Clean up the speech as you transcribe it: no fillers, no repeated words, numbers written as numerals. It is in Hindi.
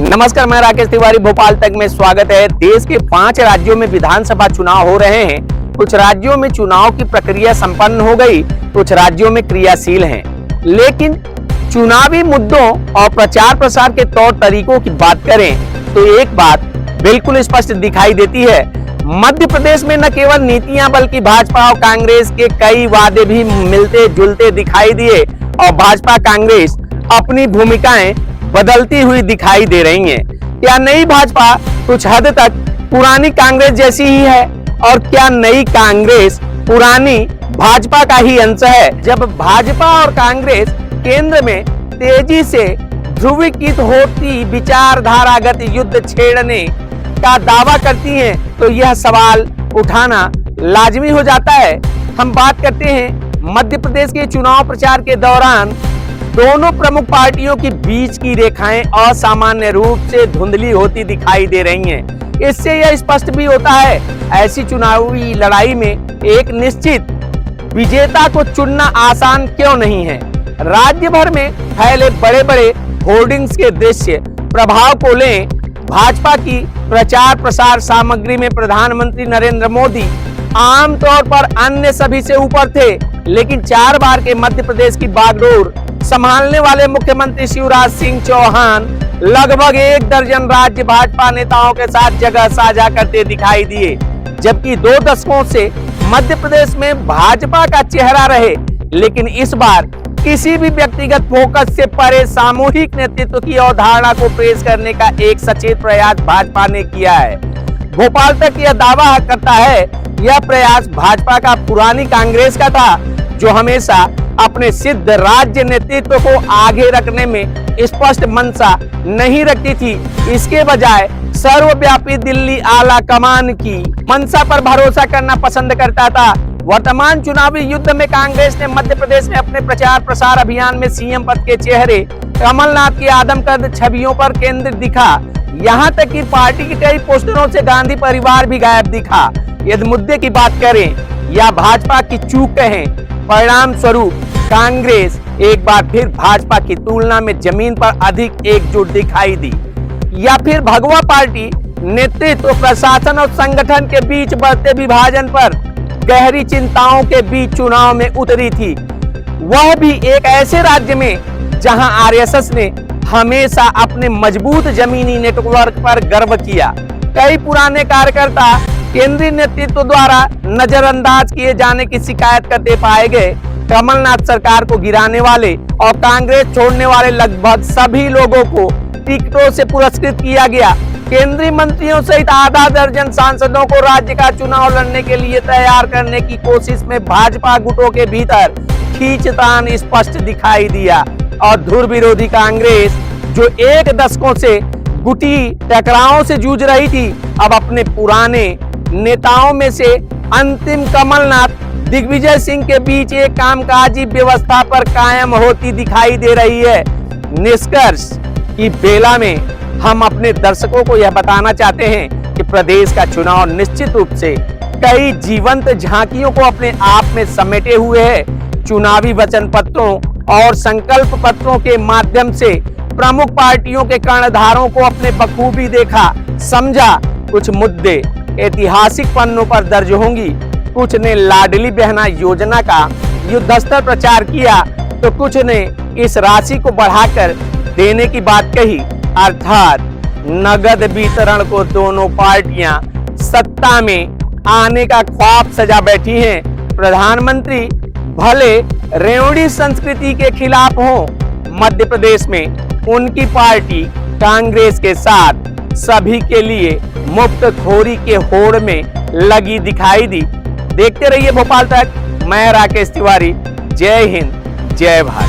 नमस्कार, मैं राकेश तिवारी। भोपाल तक में स्वागत है। देश के 5 राज्यों में विधानसभा चुनाव हो रहे हैं। कुछ राज्यों में चुनाव की प्रक्रिया संपन्न हो गई, कुछ राज्यों में क्रियाशील हैं। लेकिन चुनावी मुद्दों और प्रचार प्रसार के तौर तरीकों की बात करें तो एक बात बिल्कुल स्पष्ट दिखाई देती है। मध्य प्रदेश में न केवल नीतियां बल्कि भाजपा और कांग्रेस के कई वादे भी मिलते जुलते दिखाई दिए और भाजपा कांग्रेस अपनी भूमिकाएं बदलती हुई दिखाई दे रही हैं। क्या नई भाजपा कुछ हद तक पुरानी कांग्रेस जैसी ही है और क्या नई कांग्रेस पुरानी भाजपा का ही अंश है? जब भाजपा और कांग्रेस केंद्र में तेजी से ध्रुवीकृत होती विचारधारागत युद्ध छेड़ने का दावा करती हैं तो यह सवाल उठाना लाजमी हो जाता है। हम बात करते हैं मध्य प्रदेश के चुनाव प्रचार के दौरान दोनों प्रमुख पार्टियों के बीच की रेखाएं असामान्य रूप से धुंधली होती दिखाई दे रही हैं। इससे यह स्पष्ट भी होता है, ऐसी चुनावी लड़ाई में एक निश्चित विजेता को चुनना आसान क्यों नहीं है। राज्य भर में फैले बड़े बड़े होर्डिंग्स के दृश्य प्रभाव को लें। भाजपा की प्रचार प्रसार सामग्री में प्रधानमंत्री नरेंद्र मोदी आमतौर पर अन्य सभी से ऊपर थे, लेकिन 4 बार के मध्य प्रदेश की बागडोर संभालने वाले मुख्यमंत्री शिवराज सिंह चौहान लगभग 1 दर्जन राज्य भाजपा नेताओं के साथ जगह साझा करते दिखाई दिए, जबकि 2 दशकों से मध्य प्रदेश में भाजपा का चेहरा रहे। लेकिन इस बार किसी भी व्यक्तिगत फोकस से परे सामूहिक नेतृत्व की अवधारणा को पेश करने का एक सचेत प्रयास भाजपा ने किया है। भोपाल तक यह दावा करता है, यह प्रयास भाजपा का पुरानी कांग्रेस का था, जो हमेशा अपने सिद्ध राज्य नेतृत्व को आगे रखने में स्पष्ट मंशा नहीं रखती थी। इसके बजाय सर्वव्यापी दिल्ली आला कमान की मंशा पर भरोसा करना पसंद करता था। वर्तमान चुनावी युद्ध में कांग्रेस ने मध्य प्रदेश में अपने प्रचार प्रसार अभियान में सीएम पद के चेहरे कमलनाथ की आदमकद छवियों पर केंद्रित दिखा। यहाँ तक कि पार्टी के कई पोस्टरों से गांधी परिवार भी गायब दिखा। यदि मुद्दे की बात करें या भाजपा की चूक कहें, परिणाम स्वरूप कांग्रेस एक बार फिर भाजपा की तुलना में जमीन पर अधिक एकजुट दिखाई दी, या फिर भगवा पार्टी नेतृत्व प्रशासन और संगठन के बीच बढ़ते विभाजन पर गहरी चिंताओं के बीच चुनाव में उतरी थी। वह भी एक ऐसे राज्य में जहां आरएसएस ने हमेशा अपने मजबूत जमीनी नेटवर्क पर गर्व किया। कई पुराने कार्यकर्ता केंद्रीय नेतृत्व द्वारा नजरअंदाज किए जाने की शिकायत करते पाए गए। कमलनाथ सरकार को गिराने वाले और कांग्रेस छोड़ने वाले लगभग सभी लोगों को टिकटों से पुरस्कृत किया गया। केंद्रीय मंत्रियों सहित आधा दर्जन सांसदों को राज्य का चुनाव लड़ने के लिए तैयार करने की कोशिश में भाजपा गुटों के भीतर खींचतान स्पष्ट दिखाई दिया और ध्रुव विरोधी कांग्रेस, जो 1 दशकों से गुटी टकरावों से जूझ रही थी, अब अपने पुराने नेताओं में से अंतिम कमलनाथ दिग्विजय सिंह के बीच एक कामकाजी व्यवस्था पर कायम होती दिखाई दे रही है। निष्कर्ष की बेला में हम अपने दर्शकों को यह बताना चाहते हैं कि प्रदेश का चुनाव निश्चित रूप से कई जीवंत झांकियों को अपने आप में समेटे हुए है। चुनावी वचन पत्रों और संकल्प पत्रों के माध्यम से प्रमुख पार्टियों के कर्णधारों को अपने बखूबी देखा, समझा। कुछ मुद्दे ऐतिहासिक पन्नों पर दर्ज होंगी, कुछ ने लाडली बहना योजना का युद्धस्तर प्रचार किया तो कुछ ने इस राशि को बढ़ाकर देने की बात कही, अर्थात नगद वितरण को दोनों पार्टियां सत्ता में आने का ख्वाब सजा बैठी हैं। प्रधानमंत्री भले रेवड़ी संस्कृति के खिलाफ हो, मध्य प्रदेश में उनकी पार्टी कांग्रेस के साथ सभी के लिए मुफ्तखोरी के होड़ में लगी दिखाई दी। देखते रहिए भोपाल तक। मैं राकेश तिवारी। जय हिंद, जय भारत।